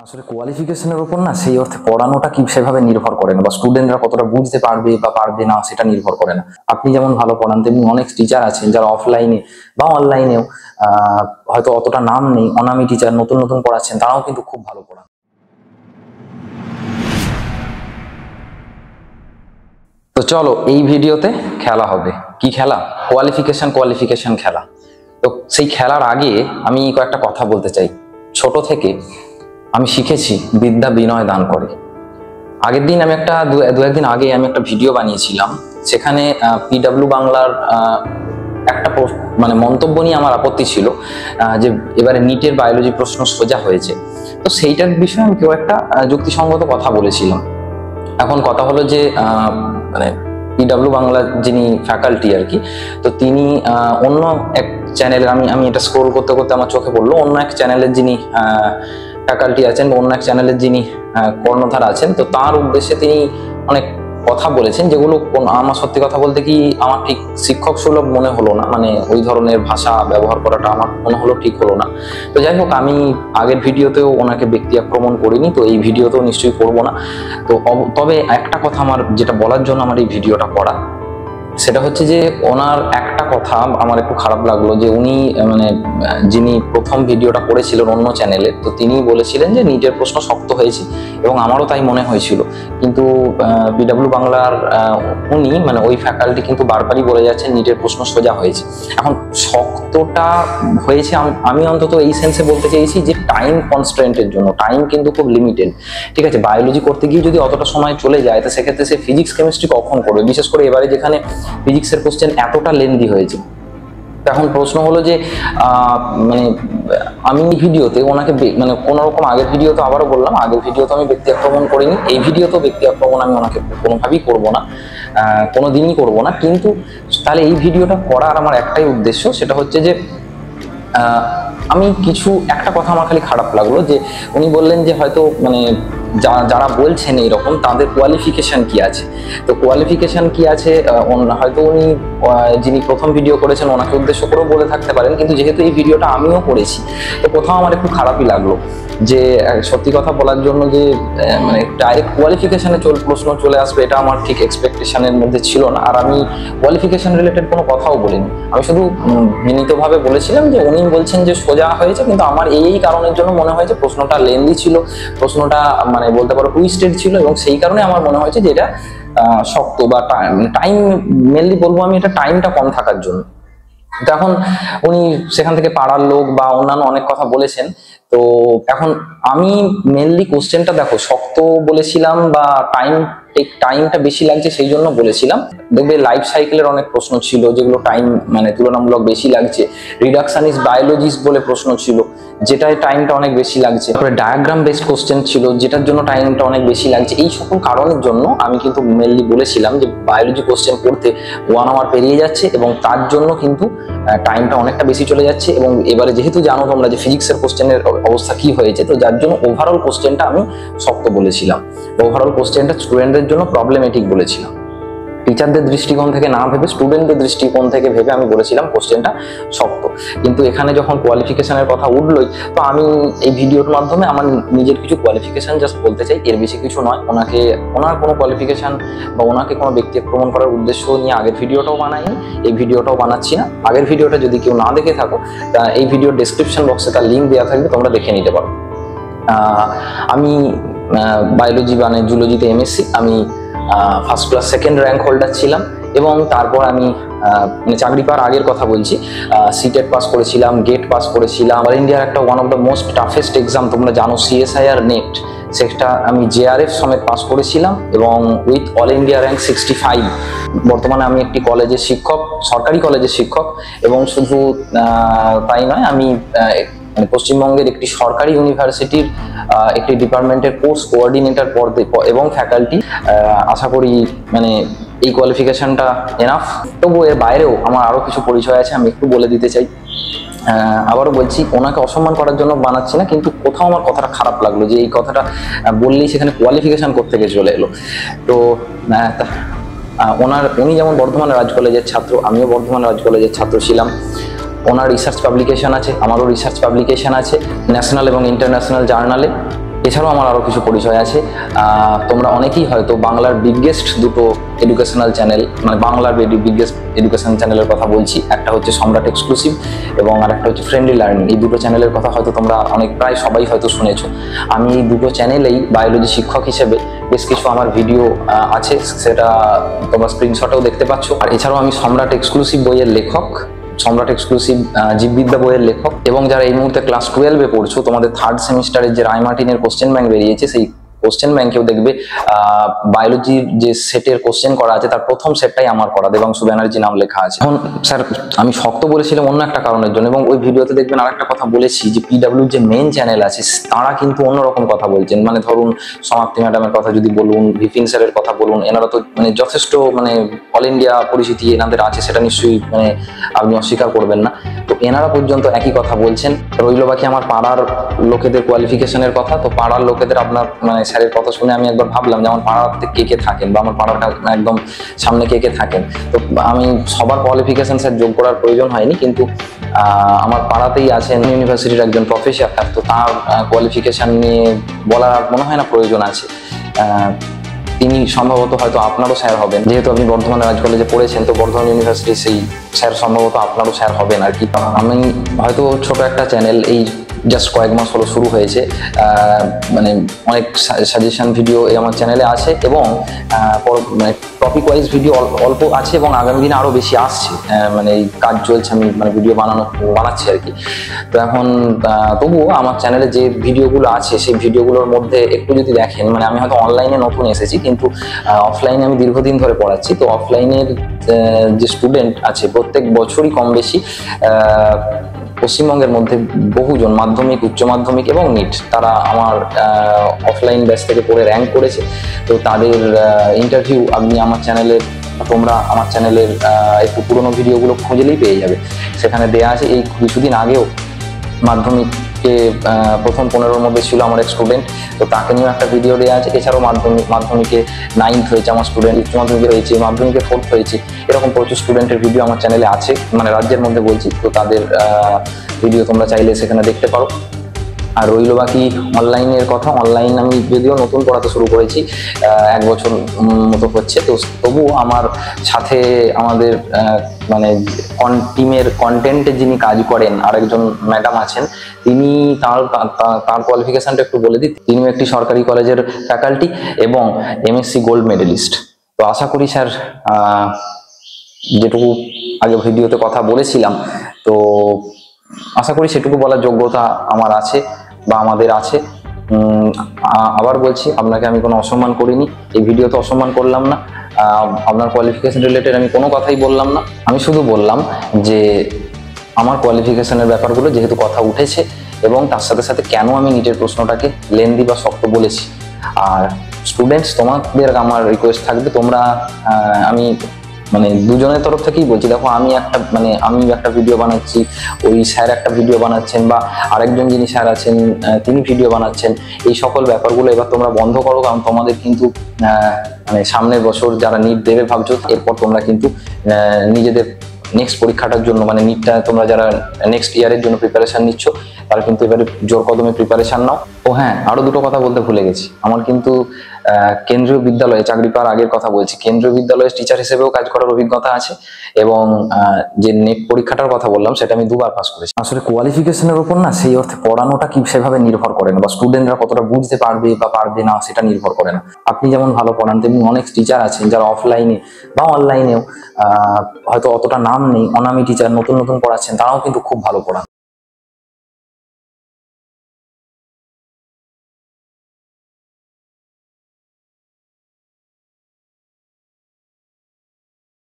আসলে কোয়ালিফিকেশনের উপর না সেই অর্থে পড়ানোটা কি সেভাবে নির্ভর করে না, বা স্টুডেন্টরা কতটা বুঝতে পারবে বা পারবে না সেটা নির্ভর করে না। আপনি যেমন ভালো পড়ান তেমনি অনেক টিচার আছেন যারা অফলাইনে বা অনলাইনেও হয়তো অতটা নাম নেই, অনামী টিচার নতুন নতুন পড়াচ্ছেন, তারাও কিন্তু খুব ভালো পড়ান। তো চলো, এই ভিডিওতে খেলা হবে। কি খেলা? কোয়ালিফিকেশন খেলা। তো সেই খেলার আগে আমি কয়েকটা কথা বলতে চাই। ছোট থেকে আমি শিখেছি বিদ্যা বিনয় দান করে। আগের দিন আমি দু একদিন আগে আমি একটা ভিডিও বানিয়েছিলাম, সেখানে পিডব্লিউ বাংলার একটা মানে মন্তব্য নিয়ে আমার আপত্তি ছিল, যে এবারে নিটের বায়োলজি প্রশ্ন সোজা হয়েছে। তো সেইটার বিষয়ে আমি কেউ একটা যুক্তিসঙ্গত কথা বলেছিলাম। এখন কথা হলো যে মানে পিডব্লিউ বাংলার যিনি ফ্যাকাল্টি আর কি, তো তিনি অন্য এক চ্যানেলের, আমি এটা স্ক্রোল করতে করতে আমার চোখে পড়লো, অন্য এক চ্যানেলের যিনি ফ্যাকাল্টি আছেন বা অন্য এক চ্যানেলের যিনি কর্ণধার আছেন, তো তার উদ্দেশ্যে তিনি অনেক কথা বলেছেন যেগুলো আমার সত্যি কথা বলতে কি আমার ঠিক শিক্ষক সুলভ মনে হলো না। মানে ওই ধরনের ভাষা ব্যবহার করাটা আমার মনে হলো ঠিক হলো না। তো যাই হোক, আমি আগের ভিডিওতেও ওনাকে ব্যক্তি আক্রমণ করিনি, তো এই ভিডিওতেও নিশ্চয়ই করবো না। তো তবে একটা কথা আমার যেটা বলার জন্য আমার এই ভিডিওটা করা, সেটা হচ্ছে যে ওনার একটা কথা আমার একটু খারাপ লাগলো, যে উনি মানে যিনি প্রথম ভিডিওটা করেছিলেন অন্য চ্যানেলে, তো তিনি বলেছিলেন যে নিটের প্রশ্ন শক্ত হয়েছে, এবং আমারও তাই মনে হয়েছিল। কিন্তু পিডব্লিউ বাংলার উনি মানে ওই ফ্যাকাল্টি কিন্তু বারবারই বলে যাচ্ছেন নিটের প্রশ্ন সোজা হয়েছে। এখন শক্তটা হয়েছে আমি অন্তত এই সেন্সে বলতে চাইছি যে টাইম কনস্ট্রেন্টের জন্য। টাইম কিন্তু খুব লিমিটেড, ঠিক আছে? বায়োলজি করতে গিয়ে যদি অতটা সময় চলে যায়, তো সেক্ষেত্রে সে ফিজিক্স কেমিস্ট্রি কখন করবে? বিশেষ করে এবারে যেখানে ফিজিক্সের কোশ্চেন এতটা লেন্দি হয়েছে। এখন প্রশ্ন হলো যে মানে আমি ভিডিওতে ওনাকে মানে কোন রকম, আগের ভিডিও তো আবারও বললাম, আগের ভিডিও তো আমি ব্যক্তি আক্রমণ করিনি, এই ভিডিওতেও ব্যক্তি আক্রমণ আমি ওনাকে কোনোভাবেই করবো না, কোনোদিনই করবো না। কিন্তু তাহলে এই ভিডিওটা করার আমার একটাই উদ্দেশ্য, সেটা হচ্ছে যে আমি একটা কথা আমার খালি খারাপ লাগলো, যে উনি বললেন যে হয়তো মানে যারা বলছেন এইরকম তাদের কোয়ালিফিকেশন কি আছে। তো কোয়ালিফিকেশন কি আছে হয়তো উনি যিনি প্রথম ভিডিও করেছেন ওনাকে উদ্দেশ্য করেও বলে থাকতে পারেন, কিন্তু যেহেতু এই ভিডিওটা আমিও করেছি, তো কোথাও আমার একটু খারাপই লাগলো যে সত্যি কথা বলার জন্য যে মানে ডাইরেক্ট কোয়ালিফিকেশনে প্রশ্ন চলে আসবে, এটা আমার ঠিক এক্সপেকটেশনের মধ্যে ছিল না। আর আমি কোয়ালিফিকেশন রিলেটেড কোনো কথাও বলিনি, আমি শুধু বিনীতভাবে বলেছিলাম যে উনি বলছেন যে সোজা হয়েছে, কিন্তু আমার এই কারণের জন্য মনে হয়েছে প্রশ্নটা লেন্দি ছিল, প্রশ্নটা মানে বলতে পারো টুইস্টেড ছিল, এবং সেই কারণে আমার মনে হয়েছে যে এটা শক্ত বা টাইম মেনলি বলবো আমি, এটা টাইমটা কম থাকার জন্য। তখন উনি সেখান থেকে পাড়ার লোক বা অন্যান্য অনেক কথা বলেছেন। তো এখন আমি মেনলি কোশ্চেনটা দেখো শক্ত বলেছিলাম বা টাইমটা বেশি লাগছে সেই জন্য বলেছিলাম। দেখবে লাইফ সাইকেলের অনেক প্রশ্ন ছিল যেগুলো টাইম মানে তুলনামূলক বেশি লাগছে। রিডাকশনিস্ট বায়োলজিস্ট বলে প্রশ্ন ছিল যেটায় টাইমটা অনেক বেশি লাগছে। তারপরে ডায়াগ্রাম বেসড কোশ্চেন ছিল যেটার জন্য টাইমটা অনেক বেশি লাগছে। এই সকল কারণের জন্য আমি কিন্তু মেনলি বলেছিলাম যে বায়োলজি কোশ্চেন পড়তে 1 আওয়ার পেরিয়ে যাচ্ছে, এবং তার জন্য কিন্তু টাইমটা অনেকটা বেশি চলে যাচ্ছে। এবং এবারে যেহেতু জানো তোমরা যে ফিজিক্সের কোশ্চেনের অবস্থা কি হয়েছে, তো যার জন্য ওভারঅল কোশ্চেনটা আমি শক্ত বলেছিলাম, ওভারঅল কোশ্চেনটা স্টুডেন্টদের জন্য প্রবলেমেটিক বলেছিলাম। টিচারদের দৃষ্টিকোণ থেকে না ভেবে স্টুডেন্টদের দৃষ্টিকোণ থেকে ভেবে আমি বলেছিলাম কোশ্চেনটা শক্ত। কিন্তু এখানে যখন কোয়ালিফিকেশনের কথা উঠলোই, তো আমি এই ভিডিওর মাধ্যমে আমার নিজের কিছু কোয়ালিফিকেশন জাস্ট বলতে চাই, এর বেশি কিছু নয়। ওনার কোনো কোয়ালিফিকেশন বা ওনাকে কোনো ব্যক্তি আক্রমণ করার উদ্দেশ্য নিয়ে আগের ভিডিওটাও বানাইনি, এই ভিডিওটাও বানাচ্ছি না। আগের ভিডিওটা যদি কেউ না দেখে থাকো, তা এই ভিডিওর ডেসক্রিপশন বক্সে তার লিঙ্ক দেওয়া থাকবে, তোমরা দেখে নিতে পারো। আমি বায়োলজি মানে জুলজিতে এমএসসি, আমি first class second rank holder ছিলাম। এবং তারপর আমি মানে চাকরি পাওয়ার আগের কথা বলছি, সিটেট পাস করেছিলাম, গেট পাস করেছিলাম। অল ইন্ডিয়ার একটা one of the most toughest exam তোমরা জানো, সিএসআইআর নেট, সেটা আমি জেআরএফ সমেত পাস করেছিলাম, এবং উইথ অল ইন্ডিয়া র্যাঙ্ক 65। বর্তমানে আমি একটি কলেজের শিক্ষক, সরকারি কলেজের শিক্ষক। এবং শুধু তাই নয়, আমি পশ্চিমবঙ্গের একটি সরকারি ইউনিভার্সিটির একটি ডিপার্টমেন্টের কোর্স কোঅর্ডিনেটর পদে এবং ফ্যাকাল্টি। আশা করি মানে এই কোয়ালিফিকেশনটা এনাফ। তবু এর বাইরেও আমার আরো কিছু পরিচয় আছে, আমি একটু বলে দিতে চাই। আবারও বলছি, ওনাকে অসম্মান করার জন্য বানাচ্ছি না, কিন্তু কোথাও আমার কথাটা খারাপ লাগলো যে এই কথাটা বললেই সেখানে কোয়ালিফিকেশন কোত্থেকে চলে এলো। তো উনি যেমন বর্ধমান রাজ কলেজের ছাত্র, আমিও বর্ধমান রাজ কলেজের ছাত্র ছিলাম। ওনার রিসার্চ পাবলিকেশন আছে, আমারও রিসার্চ পাবলিকেশন আছে ন্যাশনাল এবং ইন্টারন্যাশনাল জার্নালে। এছাড়াও আমার আরো কিছু পরিচয় আছে। তোমরা অনেকেই হয়তো বাংলার বিগেস্ট দুটো এডুকেশনাল চ্যানেল, মানে বাংলার বিগেস্ট এডুকেশন চ্যানেলের কথা বলছি, একটা হচ্ছে সম্রাট এক্সক্লুসিভ এবং আরেকটা হচ্ছে ফ্রেন্ডলি লার্নিং। এই দুটো চ্যানেলের কথা হয়তো তোমরা প্রায় সবাই হয়তো শুনেছো। আমি এই দুটো চ্যানেলেই বায়োলজি শিক্ষক হিসেবে বেশ কিছু আমার ভিডিও আছে, সেটা তোমরা স্ক্রিনশটেও দেখতে পাচ্ছ। আর এছাড়াও আমি সম্রাট এক্সক্লুসিভ বইয়ের লেখক, সম্রাট এক্সক্লুসিভ জীববিদ্যা বইয়ের লেখক। এবং যারা এই মুহূর্তে ক্লাস 12-এ পড়ছো, তোমাদের থার্ড সেমিস্টারের যে রায় মার্টিনের কোশ্চেন ব্যাংক বেরিয়েছে, সেই কোশ্চেন ব্যাংকেও দেখবে বায়োলজির যে সেটের কোশ্চেন করা আছে তার প্রথম সেটটাই আমার করা, দেবাংশু ব্যানার্জি নাম লেখা আছে। এখন স্যার আমি শক্ত বলেছিলাম অন্য একটা কারণের জন্য, এবং ওই ভিডিওতে দেখবেন আরেকটা কথা বলেছি যে পিডব্লিউর যে মেন চ্যানেল আছে তারা কিন্তু অন্যরকম কথা বলছেন। মানে ধরুন সমাপ্তি ম্যাডামের কথা যদি বলুন, বিপিন স্যারের কথা বলুন, এনারা তো মানে যথেষ্ট মানে অল ইন্ডিয়া পরিচিতি এনাদের আছে, সেটা নিশ্চয়ই মানে আপনি অস্বীকার করবেন না। তো এনারা পর্যন্ত একই কথা বলছেন। রইল বাকি আমার পাড়ার লোকেদের কোয়ালিফিকেশনের কথা। তো পাড়ার লোকেদের আপনার মানে স্যারের কথা শুনে আমি একবার ভাবলাম যে আমার পাড়াতে কে কে থাকেন বা আমার পাড়ার একদম সামনে কে কে থাকেন। তো আমি সবার কোয়ালিফিকেশন স্যার যোগ করার প্রয়োজন হয়নি, কিন্তু আমার পাড়াতেই আছেন ইউনিভার্সিটির একজন প্রফেসর, তো তার কোয়ালিফিকেশন নিয়ে বলার মনে হয় না প্রয়োজন আছে। তিনি সম্ভবত হয়তো আপনারও স্যার হবেন, যেহেতু আপনি বর্ধমান রাজ কলেজে পড়েছেন, তো বর্ধমান ইউনিভার্সিটির সেই স্যার সম্ভবত আপনারও স্যার হবেন আর কি। আমি হয়তো ছোট একটা চ্যানেল, এই জাস্ট কয়েক মাস হলো শুরু হয়েছে, মানে অনেক সাজেশন ভিডিও আমার চ্যানেলে আছে এবং মানে টপিক ওয়াইজ ভিডিও অল্প আছে এবং আগামী দিনে আরো বেশি আসছে। মানে এই কাজ চলছে, আমি মানে ভিডিও বানাচ্ছি আর কি। তো এখন তবুও আমার চ্যানেলে যে ভিডিওগুলো আছে সেই ভিডিওগুলোর মধ্যে একটু যদি দেখেন, মানে আমি হয়তো অনলাইনে নতুন এসেছি, কিন্তু অফলাইনে আমি দীর্ঘদিন ধরে পড়াচ্ছি। তো অফলাইনের যে স্টুডেন্ট আছে প্রত্যেক বছরই কম বেশি পশ্চিমবঙ্গের মধ্যে বহুজন মাধ্যমিক, উচ্চ মাধ্যমিক এবং নিট তারা আমার অফলাইন ব্যাচ থেকে পড়ে র্যাঙ্ক করেছে। তো তাদের ইন্টারভিউ আপনি আমার চ্যানেলের, তোমরা আমার চ্যানেলের একটু পুরোনো ভিডিওগুলো খুঁজলেই পেয়ে যাবে, সেখানে দেয়া আছে। এই কিছুদিন আগেও মাধ্যমিককে প্রথম 15-র মধ্যে ছিল আমার এক স্টুডেন্ট, তো তাকে নিয়েও একটা ভিডিও দেওয়া আছে। এছাড়াও মাধ্যমিকে 9th হয়েছে আমার স্টুডেন্ট, উচ্চ মাধ্যমিকে হয়েছে, মাধ্যমিকে 4th হয়েছে, এরকম প্রচুর স্টুডেন্টের ভিডিও আমার চ্যানেলে আছে, মানে রাজ্যের মধ্যে বলছি। তো তাদের ভিডিও তোমরা চাইলে সেখানে দেখতে পারো। আর রইল বাকি অনলাইনের কথা। অনলাইন আমি যদিও নতুন পড়াতে শুরু করেছি, 1 বছর মতো হচ্ছে, তো তবুও আমার সাথে আমাদের মানে টিমের কন্টেন্টে যিনি কাজ করেন আরেকজন ম্যাডাম আছেন, তিনি তার কোয়ালিফিকেশনটা একটু বলে দিই। তিনিও একটি সরকারি কলেজের ফ্যাকাল্টি এবং এমএসসি গোল্ড মেডেলিস্ট। তো আশা করি স্যার যেটুকু আগে ভিডিওতে কথা বলেছিলাম, তো আশা করি সেটুকু বলার যোগ্যতা আমার আছে বা আমাদের আছে। আবার বলছি, আপনাকে আমি কোনো অসম্মান করিনি, এই ভিডিওতে অসম্মান করলাম না, আপনার কোয়ালিফিকেশন রিলেটেড আমি কোনো কথাই বললাম না। আমি শুধু বললাম যে আমার কোয়ালিফিকেশনের ব্যাপারগুলো যেহেতু কথা উঠেছে, এবং তার সাথে সাথে কেন আমি নিজের প্রশ্নটাকে লেন্দি বা শক্ত বলেছি। আর স্টুডেন্টস, তোমাদের আমার রিকোয়েস্ট থাকবে, তোমরা আমি মানে দুজনের তরফ থেকেই বলছি, দেখো আমি একটা ভিডিও বানাচ্ছি, ওই স্যার একটা ভিডিও বানাচ্ছেন, বা আরেকজন যিনি স্যার আছেন তিনি ভিডিও বানাচ্ছেন, এই সকল ব্যাপারগুলো এবার তোমরা বন্ধ করো। কারণ তোমাদের কিন্তু মানে সামনের বছর যারা নিট দেবে ভাবছো, এরপর তোমরা কিন্তু নিজেদের নেক্সট পরীক্ষাটার জন্য, মানে নিটটা তোমরা যারা নেক্সট ইয়ারের জন্য প্রিপারেশন নিচ্ছ, তারা কিন্তু এবারে জোর কদমে প্রিপারেশন নাও। ও হ্যাঁ, আরো দুটো কথা বলতে ভুলে গেছি। আমার কিন্তু কেন্দ্রীয় বিদ্যালয়ে চাকরি পাওয়ার আগের কথা বলছি, কেন্দ্রীয় বিদ্যালয়ের টিচার হিসেবেও কাজ করার অভিজ্ঞতা আছে, এবং যে নেট পরীক্ষাটার কথা বললাম সেটা আমি 2বার পাস করেছি। আসলে কোয়ালিফিকেশনের উপর না সেই অর্থে পড়ানোটা কি সেভাবে নির্ভর করে না, বা স্টুডেন্টরা কতটা বুঝতে পারবে বা পারবে না সেটা নির্ভর করে না। আপনি যেমন ভালো পড়ান, তেমনি অনেক টিচার আছেন যারা অফলাইনে বা অনলাইনেও হয়তো অতটা নাম নেই, অনামী টিচার নতুন নতুন পড়াচ্ছেন, তারাও কিন্তু খুব ভালো পড়ান।